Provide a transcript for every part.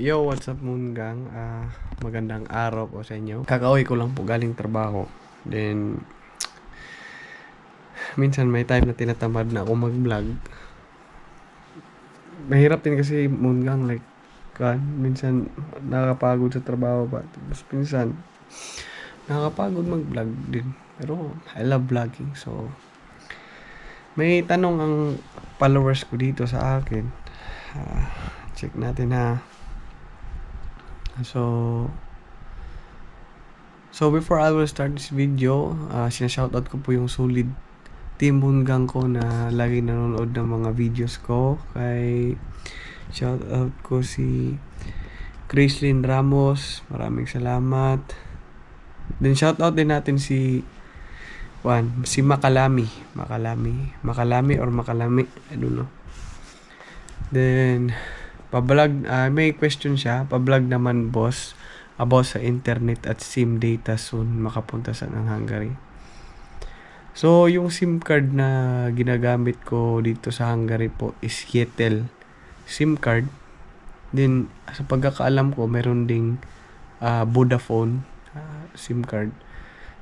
Yo, what's up Moon Gang? Magandang araw po sa inyo. Kakauwi ko lang po galing trabaho. Then, minsan may time na tinatamad na ako mag-vlog. Mahirap din kasi Moon Gang, like, minsan nakakapagod sa trabaho pa. Tapos minsan, nakakapagod mag-vlog din. Pero, I love vlogging. So, may tanong ang followers ko dito sa akin. Check natin ha. So before I will start this video, sinashoutout ko po yung solid team Bungang ko na lagi nanonood ng mga videos ko. Kay shoutout ko si Chrislyn Ramos, maraming salamat. Then shoutout din natin si Makalami or Makalami, I don't know. Then pa-vlog, may question siya. Pa-vlog naman boss about sa internet at SIM data soon makapunta sa Hungary. So yung SIM card na ginagamit ko dito sa Hungary po is Yetel SIM card. Then sa pagkakaalam ko meron ding Vodafone SIM card.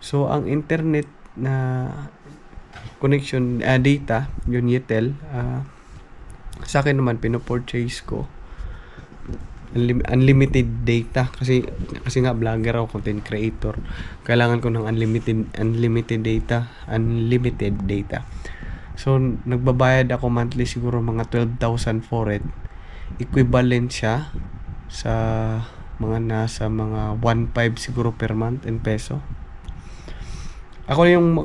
So ang internet na connection data yun Yetel. Sa akin naman pinopurchase ko unlimited data kasi nga vlogger ako, content creator. Kailangan ko ng unlimited data. So nagbabayad ako monthly siguro mga 12,000 for it. Equivalent siya sa mga nasa mga 1.5 siguro per month in peso. Ako yung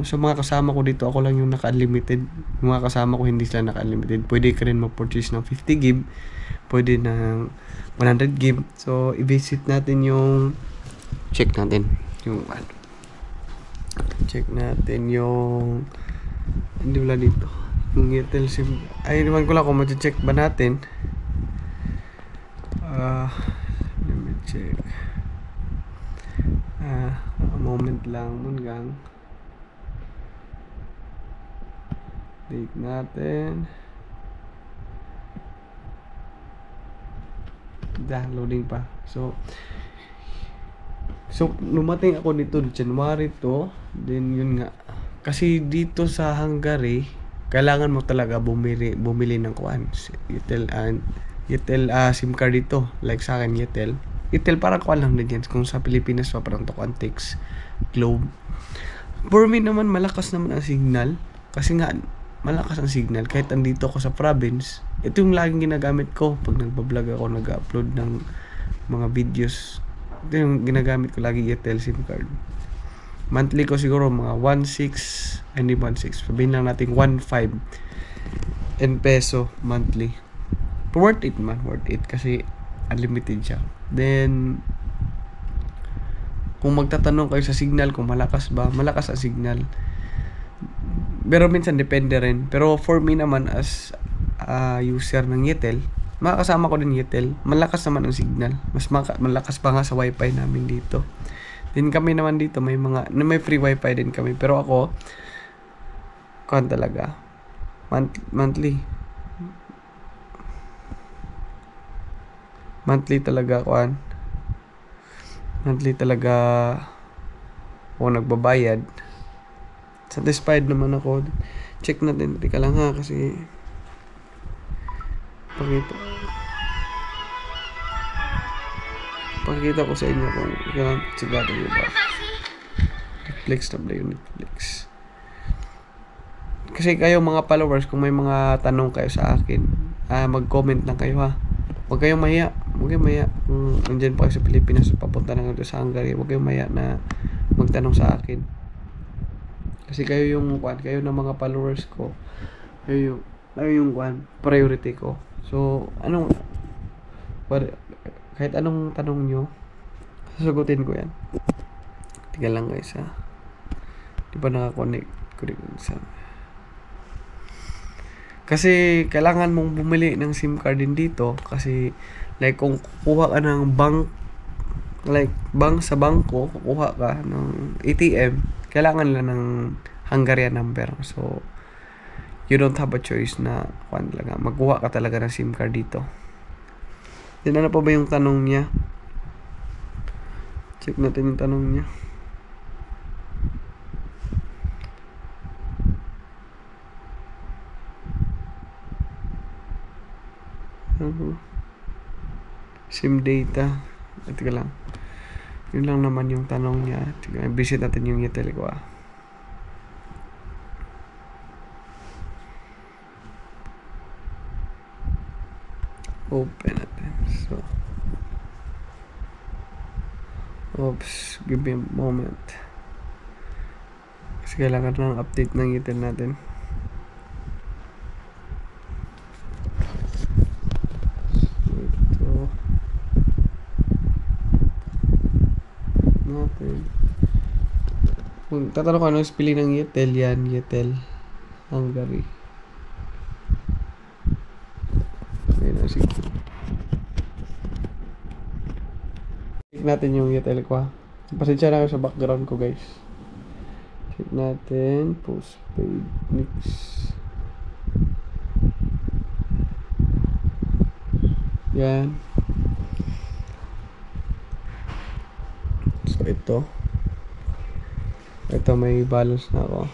sa mga kasama ko dito, ako lang yung naka-unlimited. Yung mga kasama ko hindi sila naka-unlimited. Pwede ka rin mag-purchase ng 50 GB. Pwede ng 100 GB. So, i-visit natin yung check natin yung hindi wala dito. Yung Yetel SIM. Ay, naman ko lang kung mag-check ba natin. Let me check. A moment lang Mungang. Date natin. Downloading pa. So lumating ako dito January to. Then yun nga. Kasi dito sa Hungary, kailangan mo talaga bumili ng Yetel SIM card dito. Like sa akin Yetel parang lang din yan. Kung sa Pilipinas pa parang Tocontex, Globe. For me naman malakas naman ang signal. Kasi nga malakas ang signal kahit andito ako sa province. Ito yung laging ginagamit ko pag nagpa-vlog ako, nag-upload ng mga videos. Ito yung ginagamit ko lagi, Yetel SIM card. Monthly ko siguro mga 1.6, sabihin lang natin 1.5 in peso monthly. Worth it kasi unlimited siya. Then kung magtatanong kayo sa signal kung malakas ang signal. Pero minsan depende rin. Pero for me naman as user ng Yetel, makakasama ko din Yetel, malakas naman ang signal. Mas malakas pa nga sa wifi namin dito. Then kami naman dito may free wifi din kami. Pero ako talaga monthly talaga ako nagbabayad. Satisfied naman ako. Check natin. Teka lang ha kasi pakita ko sa inyo kung kailangan sigado yun ba. Netflix. Kasi kayo mga followers, kung may mga tanong kayo sa akin, mag-comment lang kayo ha. Huwag kayong maya. Kung andyan pa kayo sa Pilipinas, papunta na kayo sa Hungary, huwag kayong maya na magtanong sa akin. Kasi kayo ng mga followers ko. Kayo yung priority ko. So, kahit anong tanong nyo, sasagutin ko yan. Tingnan lang guys ha. Di ba nakakonect ko rin sa... Kasi kailangan mong bumili ng SIM card din dito. Kasi like kung kukuha ka ng sa bangko, kukuha ka ng ATM, kailangan lang ng Hungarian number. So you don't have a choice na magkuha ka talaga ng SIM card dito. Then ano pa ba yung tanong niya? Check natin yung tanong niya. SIM data. Teka lang. Yun lang naman yung tanong niya. Visit natin yung Yetel ko Open natin. So, oops, give me a moment. Kasi kailangan ng update ng Yetel natin. Ito natin. Kung tatanong ko anong spelling ng Yetel, yan, Yetel Hungary. Ayun na, sige. Check natin yung Yetel ko Pasensya na sa background ko, guys. Check natin. Postpaid mix. Yan. So, ito. Ito, may balance na ako.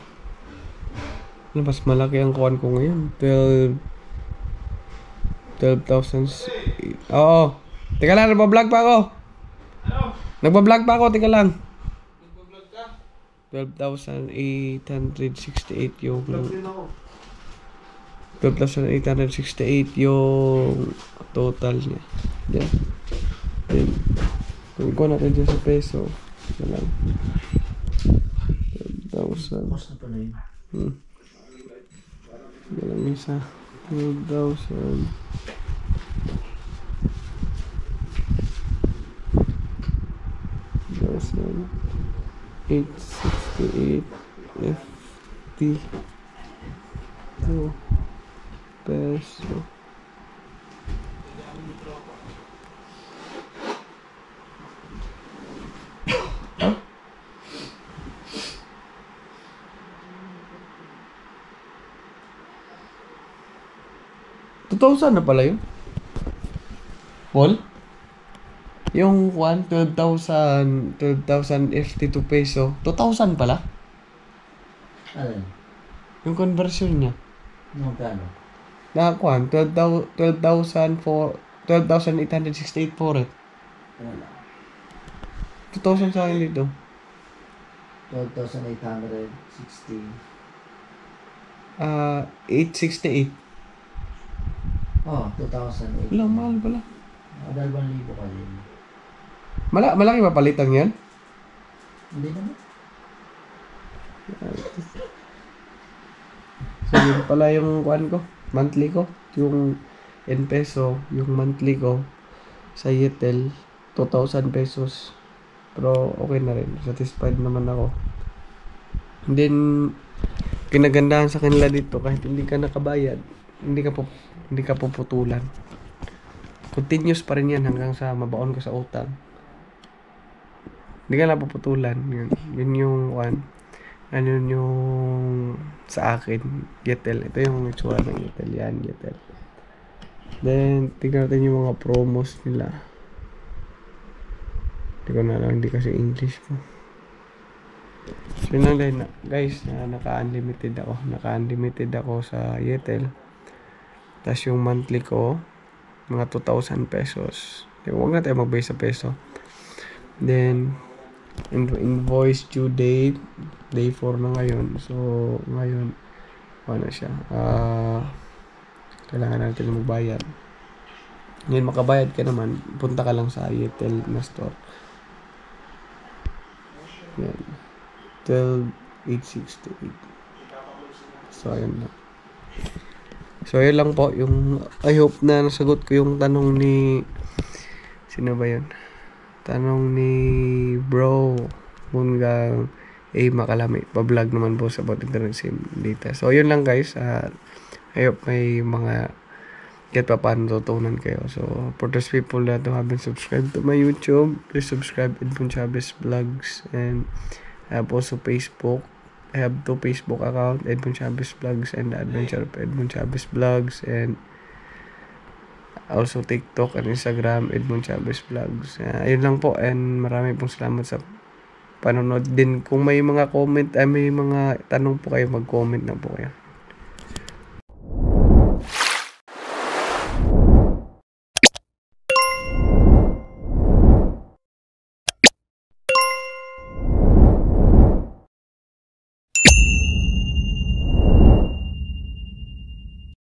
Mas malaki ang kuhan ko ngayon. 12,000. Oo. Teka lang, nagpa-vlog pa ako. Ano? Nagpa-vlog pa ako, teka lang. Nagpa-vlog ka? 12,868 yung... 12,868 yung total niya. Yan. Yan. Kung ko natin dyan sa peso. Teka lang. 12,000. Mas na pala yun. Yan isa. 12,000. 868 FT 2 peso. $2,000 na pala yun. Paul? Yung 12,000 FT2 peso, 2,000 pala? Alin? Yung conversion niya. Magkano? Nakakuhan, 12,868 for it. Wala. 2,000 sa akin dito. 12,860. 868. Oh, 2,008. Wala, mahal pala. 2,000 ka din. Malaki ba palitan yan? Hindi naman. So, yun pala yung kuhan ko. Monthly ko. Yung in peso, yung monthly ko sa Yetel, 2,000 pesos. Pero okay na rin. Satisfied naman ako. And then, kinagandahan sa kanila dito, kahit hindi ka nakabayad, hindi ka puputulan. Continuous pa rin yan hanggang sa mabaon ko sa utang. Hindi ka na puputulan. Yun yung one. Ano yung sa akin, Yetel. Ito yung itsura ng Yetel. Yan, Yetel. Then, tignan natin yung mga promos nila. Hindi ko na lang, hindi kasi English ko. So, yun lang din, guys, naka-unlimited ako. Naka-unlimited ako sa Yetel. Tapos yung monthly ko, mga 2,000 pesos. Huwag na tayo mag-base sa peso. Then, invoice due date, day 4 na ngayon. So, ngayon, ano siya, kailangan natin magbayad. Ngayon, makabayad ka naman, punta ka lang sa Yetel na store. Yan. 12,868. So, ayun na. So, ayun lang po. I hope na nasagot ko yung tanong ni... Sino ba yun? Tanong ni Bro Mungang Makalami. Pa-vlog naman po sa about internet SIM data. So, yun lang guys. I hope may mga kahit pa paano tutunan kayo. So, for those people that haven't subscribed to my YouTube, please subscribe Edmond Chavez Vlogs. And I have also Facebook. I have 2 Facebook account, Edmond Chavez Vlogs and The Adventure of Edmond Chavez Vlogs. And Also TikTok and Instagram, Edmond Chavez Vlogs. Ayun lang po, and marami pong salamat sa panonood din. Kung may mga comment, may mga tanong po kayo, mag-comment na po kayo.